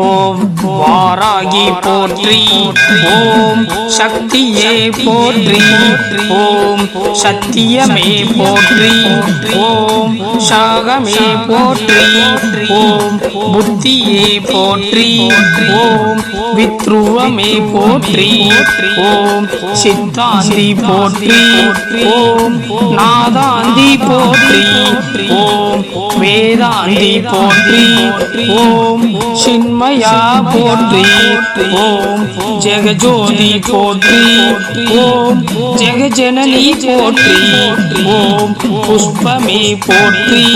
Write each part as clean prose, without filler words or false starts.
ஓம் வாராகி போற்றி, ஓம் சக்தியே போற்றி, ஓம் சத்தியமே போற்றி, ஓம் சாகமே போற்றி, ஓம் புத்தியே போற்றி, ஓம் வித்ருவமே போற்றி, ஓம் சித்தாந்தி போற்றி, ஓம் நாதாந்தி போற்றி, ஓம் வேதாந்தி போற்றி, ஓம் சின்மயா போற்றி, ஓம் ஜெகஜோதி போற்றி, ஓம் ஜெகஜனனி போற்றி, ஓம் புஷ்பமே போற்றி,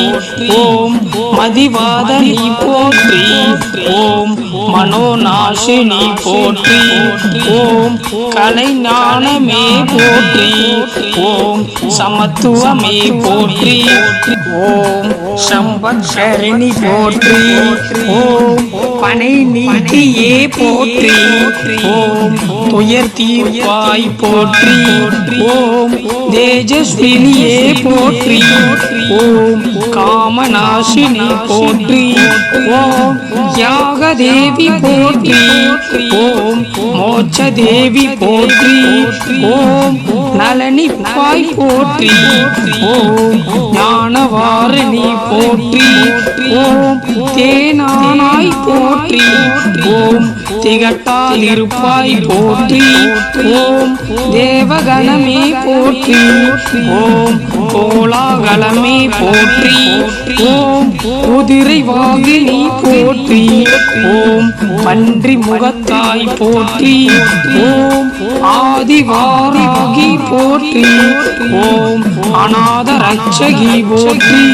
ஓம் மதிவாதனி போற்றி, ஓம் மனோநாசினி போற்றி, ஓம் கலைஞானமே போற்றி, ஓம் சமத்துவமே போற்றி, ஓம் சம்பத்சரணி போற்றி, ஓம் பனை நீக்கியே போற்றி, ஓம் துயர் தீர்ப்பாய் போற்றி, ஓம் தேஜஸ்வினியே போற்றி, ஓம் காமநாசினி போற்றி, ஓம் யாகதேவி போற்றி, ஓம் மோட்சதேவி போற்றி, ஓம் நலனிப்பாய் போற்றி, ஓம் ஞானவாரிணி போற்றி, ஓம் தேனானாய் போற்றி, ஓம் திகட்டாதிருப்பாய் போற்றி, ஓம் தேவகணமே போற்றி, ஓம் கோலாகலமே போற்றி, ஓம் குதிரை வாகினி போற்றி, ஓம் பன்றி முகத்தாய் போற்றி, ஓம் ஆதிவாராகி போற்றி, ஓம் அநாத ரட்சகி போற்றி,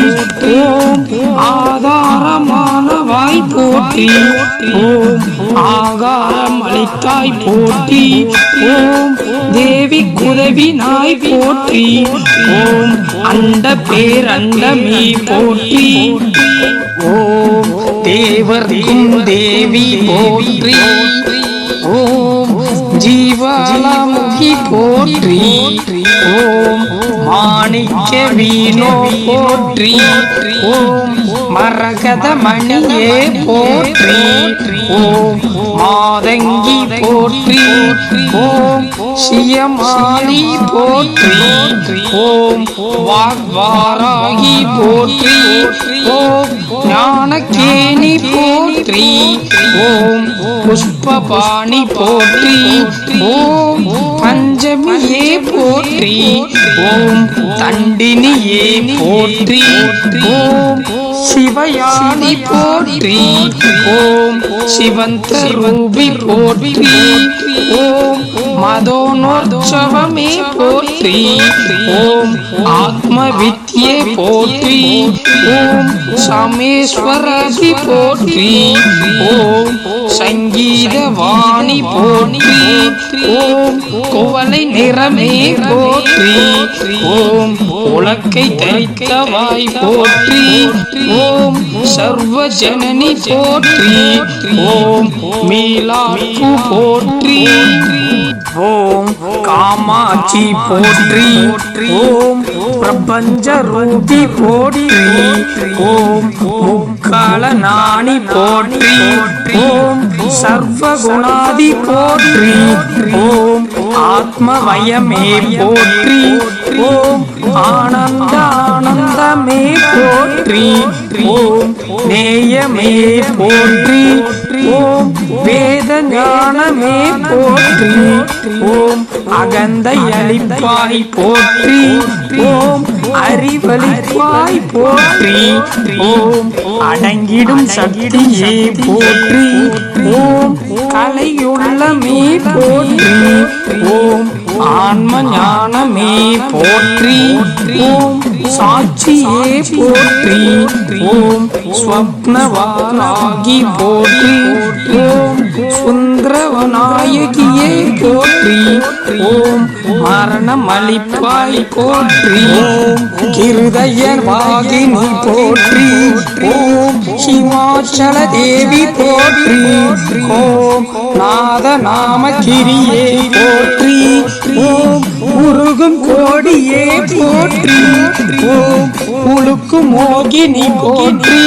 ஓம் ஆதாரமானவாய் போற்றி, ஓம் ஆகாரம் அளித்தாய் போற்றி, ஓம் தேவி குதவினாய் போற்றி, ஓம் அண்ட பேரண்டமே போற்றி, ஓம் தேவர்க்கும் தேவி போற்றி, ஓம் ஜீவாலாமுகி போற்றி, ஓம் மாணிக்க வீணோ போற்றி, ஓம் மரகத மணியே போற்றி, ஓம் மாதங்கி போற்றி, ஓம் சியமாலி போற்றி, ஓம் வாக்வாராகி போற்றி, ஓம் ஞானகேணி போற்றி, ஓம் புஷ்பபாணி போற்றி, ஓம் பஞ்சமியே போற்றி, ஓம் தண்டினியே போற்றி, ஓம் சிவயானி போற்றி, ஓம் சிவந்த ரூபி போற்றி, ஓம் மதோனோற்சவமே போற்றி, ஓம் ஆத்ம வித்யே போற்றி, ஓம் சமேஸ்வரபி போற்றி, ஓம் சங்கீதவாணி போற்றி, ஓம் குவளை நிறமே போற்றி, ஓம் உலக்கை தரித்தவாய் போற்றி, ஓம் சர்வ ஜனனி போற்றி, ஓம் மீலாப்பு போற்றி, ஓம் காமாட்சி போற்றி, ஓம் பிரபஞ்ச ரூபி போற்றி, ஓம் முக்கால நாணி போற்றி, ஓம் சர்வகுணாதி போற்றி, ஓம் ஆத்மவயமே போற்றி, ஓம் ஆனந்த ஆனந்தமே போற்றி, ஓம் நேயமே போற்றி, ஓம் வேத ஞானமே போற்றி, ஓம் அகந்தை அளிப்பாய் போற்றி, ஓம் அறிவளிப்பாய் போற்றி, ஓம் அடங்கிடும் சக்தியே போற்றி, ஓம் கலையுள்ளமே போற்றி, ஓம் ஆன்ம ஞானமே போற்றி, ஓம் சாட்சியே போற்றி, ஓம் ஸ்வப்னவாராகி போற்றி, ஓம் சுந்தரவநாயகியே போற்றி, ஓம் மரணம் அளிப்பாய் போற்றி, ஓம் கிருதயர் வாகினி போற்றி, ஓம் ஹிமாச்சல தேவி போற்றி, ஓம் நாத நாம கிரியே போற்றி, ஓம் உருகும் கோடியே போற்றி, ஓம் உழுக்கு மோகினி போற்றி,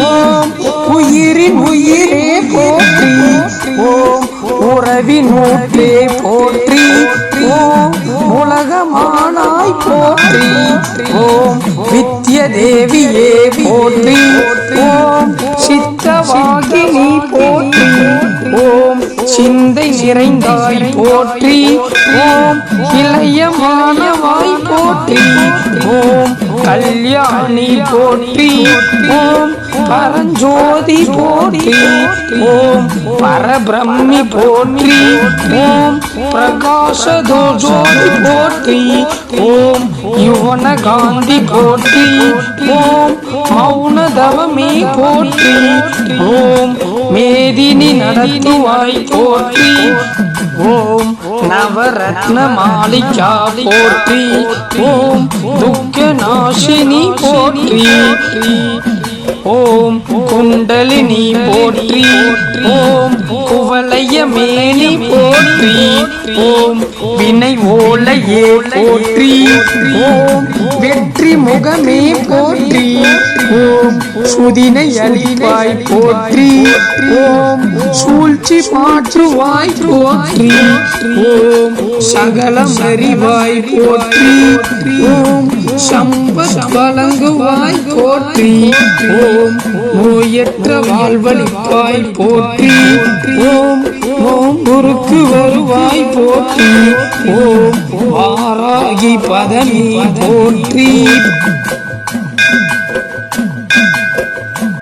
ஓம் உயிரின் உயிரே போற்றி. நூற்றே போற்றி ஓம் உலகமானாய் போற்றி ஓம் வித்ய தேவியே போற்றி ஓம் சித்தவாகினி போற்றி ஓம் சிந்தை நிறைந்தாய் போற்றி ஓம் இளையமானவாய் போற்றி ஓம் கல்யாணி போற்றி ஓம் பரஞ்சோதி போற்றி ஓம் பரபிரம்மி போற்றி ஓம் பிரகாசதோஜோதி போற்றி ஓம் யுவன காந்தி போற்றி ஓம் மௌனதவமே போற்றி ஓம் மேதினி நடத்துவாய் போற்றி ஓம் நவரத்ன மாளிகா போற்றி ஓம் துக்க நாசினி போற்றி ஓம் குண்டலினி போற்றி ஓம் குவலய மேனி போற்றி ஓம் வினை ஓலையே போற்றி ஓம் வெற்றி முகமே போற்றி ஓம் சுதினை அளிப்பாய் போற்றி ஓம் சூழ்ச்சி மாற்றுவாய் போற்றி ஓம் சகலம் அறிவாய் போற்றி ஓம் சம்பத் வழங்குவாய் போற்றி ஓம் நோயற்ற வாழ்வழிப்பாய் போற்றி ஓம் நோம்புருக்கு வருவாய் போற்றி ஓம் வாராகி பதமே போற்றி